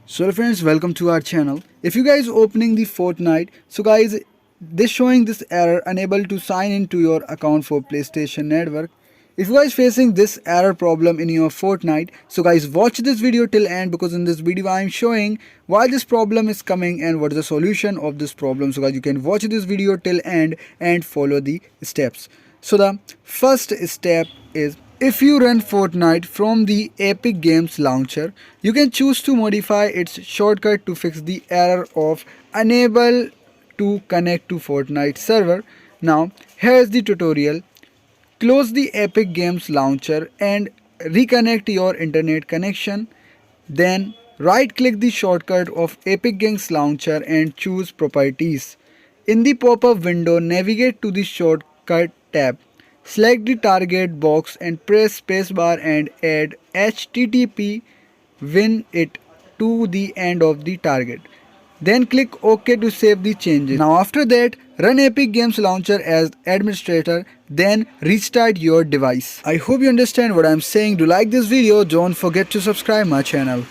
So friends, welcome to our channel. If you guys opening the Fortnite, so guys, this showing this error unable to sign into your account for PlayStation Network. If you guys facing this error problem in your Fortnite, so guys watch this video till end, because in this video I am showing why this problem is coming and what is the solution of this problem. So guys, you can watch this video till end and follow the steps. So the first step is, if you run Fortnite from the Epic Games launcher, you can choose to modify its shortcut to fix the error of unable to connect to Fortnite server. Now, here's the tutorial. Close the Epic Games launcher and reconnect your internet connection. Then, right click the shortcut of Epic Games launcher and choose Properties. In the pop-up window, navigate to the Shortcut tab. Select the target box and press spacebar and add HTTP when it to the end of the target. Then click OK to save the changes. Now after that, run Epic Games Launcher as administrator, then restart your device. I hope you understand what I am saying. Do like this video, don't forget to subscribe my channel.